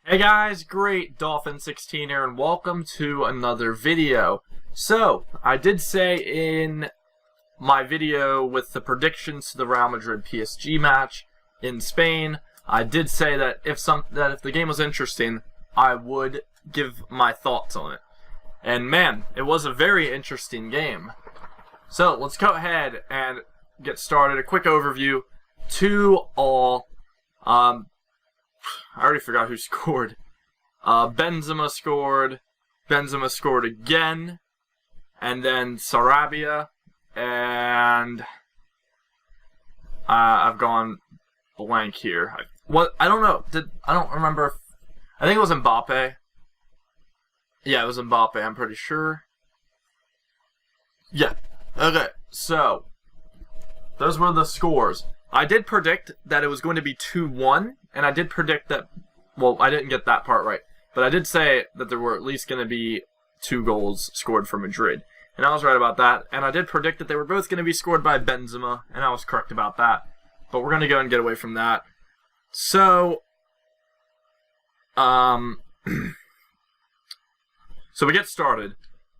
Hey guys, great Dolphin16 here, and welcome to another video. So, I did say in my video with the predictions to the Real Madrid PSG match in Spain, I did say that if the game was interesting, I would give my thoughts on it. And man, it was a very interesting game. So, let's go ahead and get started. A quick overview. 2-all. I already forgot who scored. Benzema scored. Benzema scored again. And then Sarabia. And I've gone blank here. I don't know. I don't remember. I think it was Mbappe. Yeah, it was Mbappe, I'm pretty sure. Yeah. Okay, so those were the scores. I did predict that it was going to be 2-1, and I did predict that, well, I didn't get that part right, but I did say that there were at least going to be 2 goals scored for Madrid, and I was right about that, and I did predict that they were both going to be scored by Benzema, and I was correct about that, but we're going to go and get away from that. So, so we get started.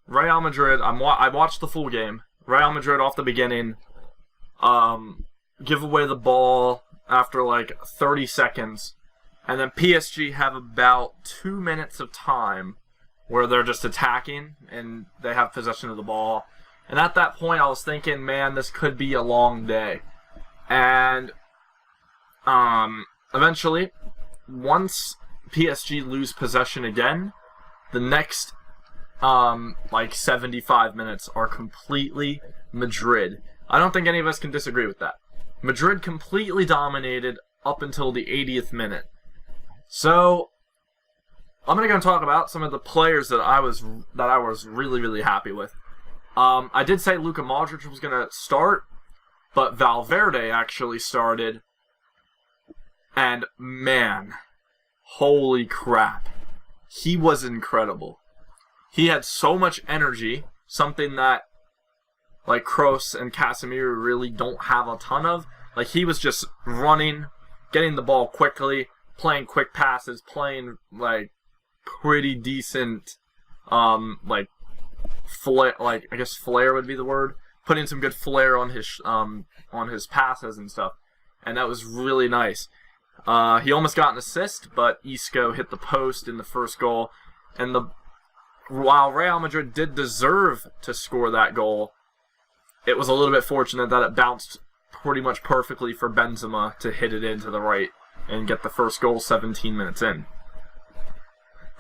Real Madrid, I watched the full game. Real Madrid off the beginning, give away the ball after like 30 seconds, and then PSG have about 2 minutes of time where they're just attacking and they have possession of the ball. And at that point I was thinking, man, this could be a long day. And eventually, once PSG lose possession again, the next like 75 minutes are completely Madrid. I don't think any of us can disagree with that. Madrid completely dominated up until the 80th minute. So, I'm going to go and talk about some of the players that I was really, really happy with. I did say Luka Modric was going to start, but Valverde actually started. And man, holy crap. He was incredible. He had so much energy, something that like Kroos and Casemiro really don't have a ton of. Like, he was just running, getting the ball quickly, playing quick passes, playing like pretty decent, like flair. Like, I guess flair would be the word. Putting some good flair on his passes and stuff, and that was really nice. He almost got an assist, but Isco hit the post in the first goal, and while Real Madrid did deserve to score that goal, it was a little bit fortunate that it bounced pretty much perfectly for Benzema to hit it into the right and get the first goal 17 minutes in.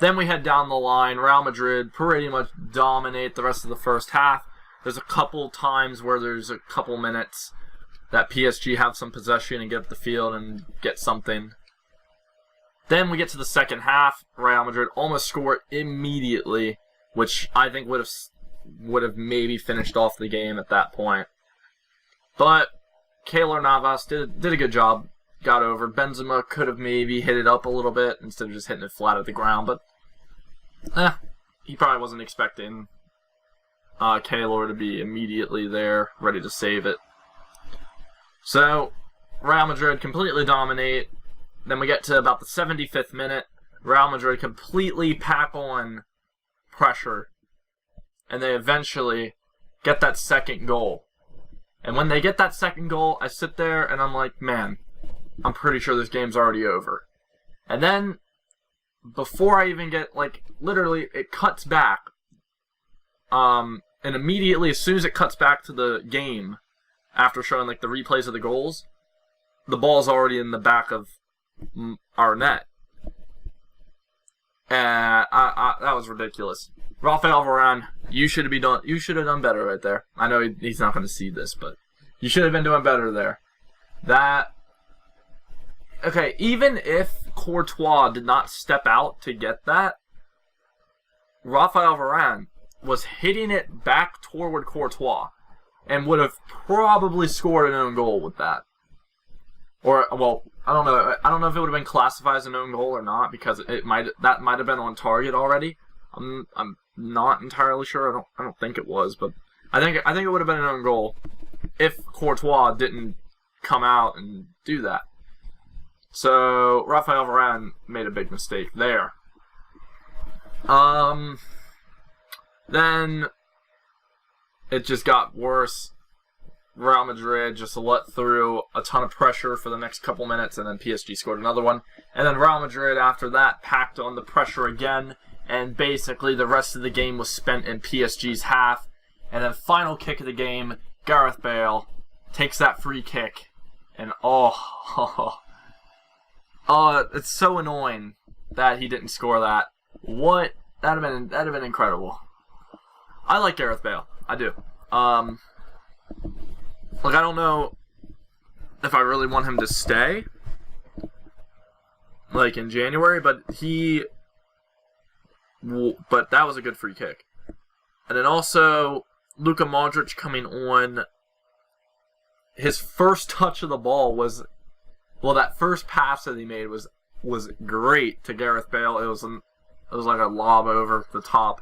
Then we head down the line. Real Madrid pretty much dominate the rest of the first half. There's a couple times where there's a couple minutes that PSG have some possession and get up the field and get something. Then we get to the second half. Real Madrid almost score immediately, which I think would have maybe finished off the game at that point. But Keylor Navas did a good job, got over. Benzema could have maybe hit it up a little bit instead of just hitting it flat at the ground, but he probably wasn't expecting Keylor to be immediately there, ready to save it. So, Real Madrid completely dominate. Then we get to about the 75th minute. Real Madrid completely pack on pressure, and they eventually get that second goal. And when they get that second goal, I sit there and I'm like, man, I'm pretty sure this game's already over. And then, before I even get, like, literally, it cuts back. And immediately, as soon as it cuts back to the game, after showing, like, the replays of the goals, the ball's already in the back of our net. And that was ridiculous. Rafael Varane, you should have done better right there. I know he's not going to see this, but you should have been doing better there. Okay, even if Courtois did not step out to get that, Rafael Varane was hitting it back toward Courtois and would have probably scored an own goal with that. Or, well, I don't know. I don't know if it would have been classified as an own goal or not, because that might have been on target already. I'm not entirely sure. I don't think it was, but I think it would have been an own goal if Courtois didn't come out and do that. So Rafael Varane made a big mistake there. Then it just got worse. Real Madrid just let through a ton of pressure for the next couple minutes, and then PSG scored another one. And then Real Madrid, after that, packed on the pressure again, and basically the rest of the game was spent in PSG's half. And then final kick of the game, Gareth Bale takes that free kick, and it's so annoying that he didn't score that. What? That'd have been incredible. I like Gareth Bale. I do. Like, I don't know if I really want him to stay, like, in January, but that was a good free kick. And then also, Luka Modric coming on, his first touch of the ball was, that first pass that he made was great to Gareth Bale. It was like a lob over the top,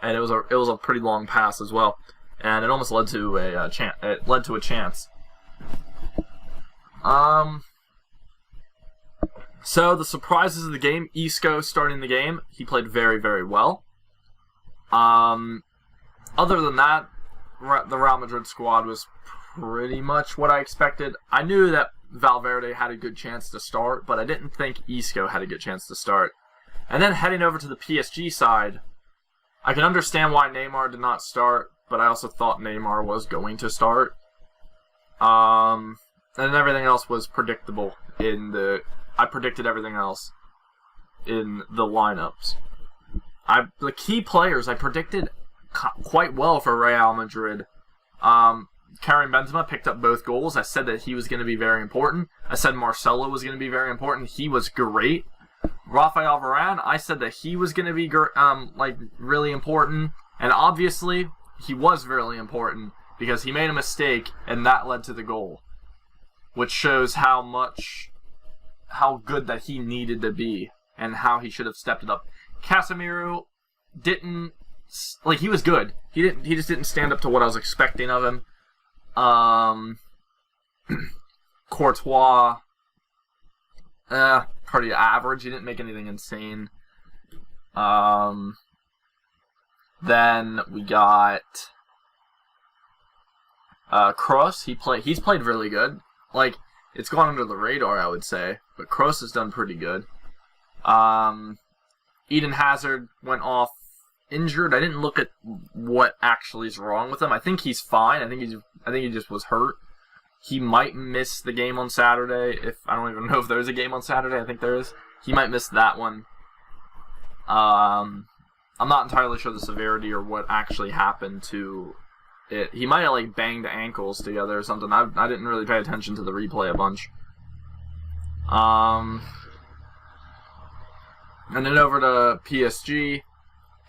and it was a pretty long pass as well. And it almost led to a chance. So the surprises of the game: Isco starting the game. He played very, very well. Other than that, the Real Madrid squad was pretty much what I expected. I knew that Valverde had a good chance to start, but I didn't think Isco had a good chance to start. And then heading over to the PSG side, I can understand why Neymar did not start, but I also thought Neymar was going to start. And everything else was predictable I predicted everything else in the lineups. The key players I predicted quite well for Real Madrid. Karim Benzema picked up both goals. I said that he was going to be very important. I said Marcelo was going to be very important. He was great. Rafael Varane, I said that he was going to be really important. And obviously, he was really important because he made a mistake and that led to the goal, which shows how good that he needed to be and how he should have stepped it up. Casemiro didn't, he was good. He just didn't stand up to what I was expecting of him. Courtois, pretty average. He didn't make anything insane. Then we got Kroos. He's played really good. It's gone under the radar, I would say, but Kroos has done pretty good. Eden Hazard went off injured. I didn't look at what actually is wrong with him. I think he's fine. I think he just was hurt. He might miss the game on Saturday. I don't even know if there's a game on Saturday. I think there is. He might miss that one. I'm not entirely sure the severity or what actually happened to it. He might have banged the ankles together or something. I didn't really pay attention to the replay a bunch. And then over to PSG,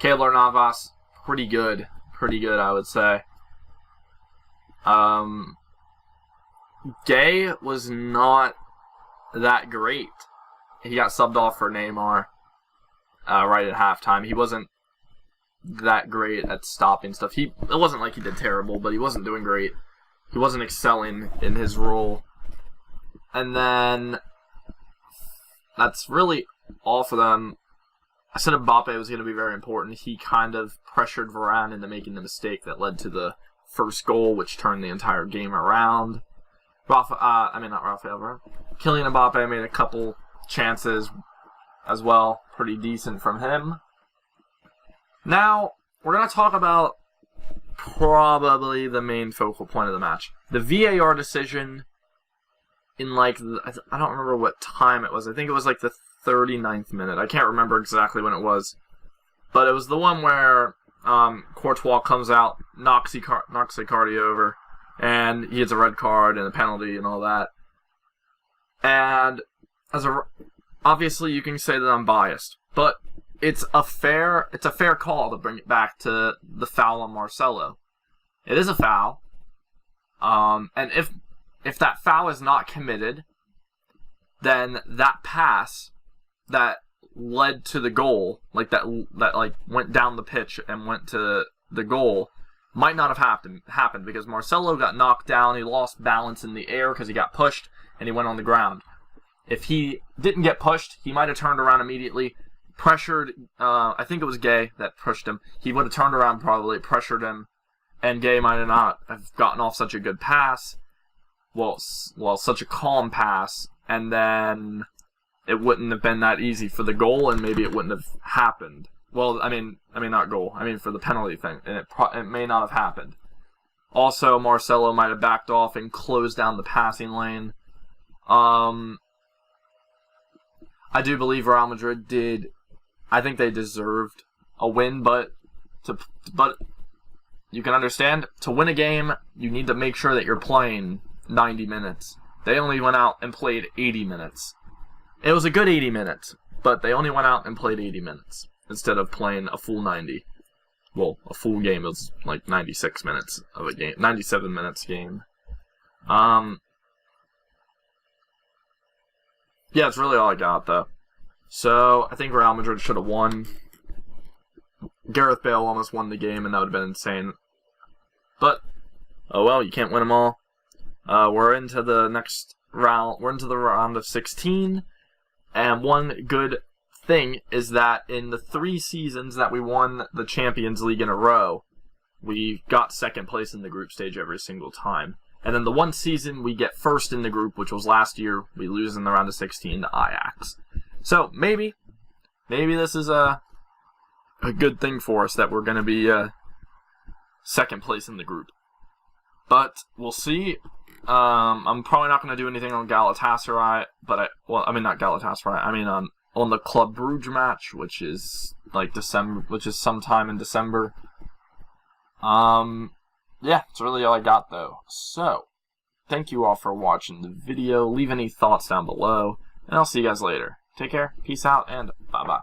Keylor Navas, pretty good, I would say. Gay was not that great. He got subbed off for Neymar right at halftime. He wasn't that great at stopping stuff. It wasn't like he did terrible, but he wasn't doing great. He wasn't excelling in his role. And then that's really all for them. I said Mbappe was going to be very important. He kind of pressured Varane into making the mistake that led to the first goal, which turned the entire game around. Not Rafael Varane. Kylian Mbappe made a couple chances as well. Pretty decent from him. Now, we're going to talk about probably the main focal point of the match. The VAR decision in I don't remember what time it was. I think it was the 39th minute. I can't remember exactly when it was. But it was the one where Courtois comes out, knocks Icardi over, and he gets a red card and a penalty and all that. And obviously you can say that I'm biased, but it's a fair call to bring it back to the foul on Marcelo. It is a foul. And if that foul is not committed, then that pass that led to the goal, that went down the pitch and went to the goal, might not have happened because Marcelo got knocked down. He lost balance in the air because he got pushed and he went on the ground. if he didn't get pushed, he might have turned around immediately, pressured, I think it was Gay that pushed him. He would have turned around probably, pressured him, and Gay might have not have gotten off such a good pass, well, such a calm pass, and then it wouldn't have been that easy for the goal, and maybe it wouldn't have happened. Well, I mean not goal. I mean for the penalty thing, and it may not have happened. Also, Marcelo might have backed off and closed down the passing lane. I do believe Real Madrid did. I think they deserved a win, but you can understand, to win a game, you need to make sure that you're playing 90 minutes. They only went out and played 80 minutes. It was a good 80 minutes, but they only went out and played 80 minutes instead of playing a full 90. Well, a full game was like 96 minutes of a game, 97 minutes game. Yeah, that's really all I got, though. So, I think Real Madrid should have won. Gareth Bale almost won the game, and that would have been insane. But, oh well, you can't win them all. We're into the next round. We're into the round of 16. And one good thing is that in the 3 seasons that we won the Champions League in a row, we got second place in the group stage every single time. And then the one season we get first in the group, which was last year, we lose in the round of 16 to Ajax. So maybe this is a good thing for us that we're going to be second place in the group. But we'll see. I'm probably not going to do anything on Galatasaray, but not Galatasaray. I mean on the Club Brugge match, which is like December, which is sometime in December. Yeah, that's really all I got though. So, thank you all for watching the video. Leave any thoughts down below, and I'll see you guys later. Take care, peace out, and bye-bye.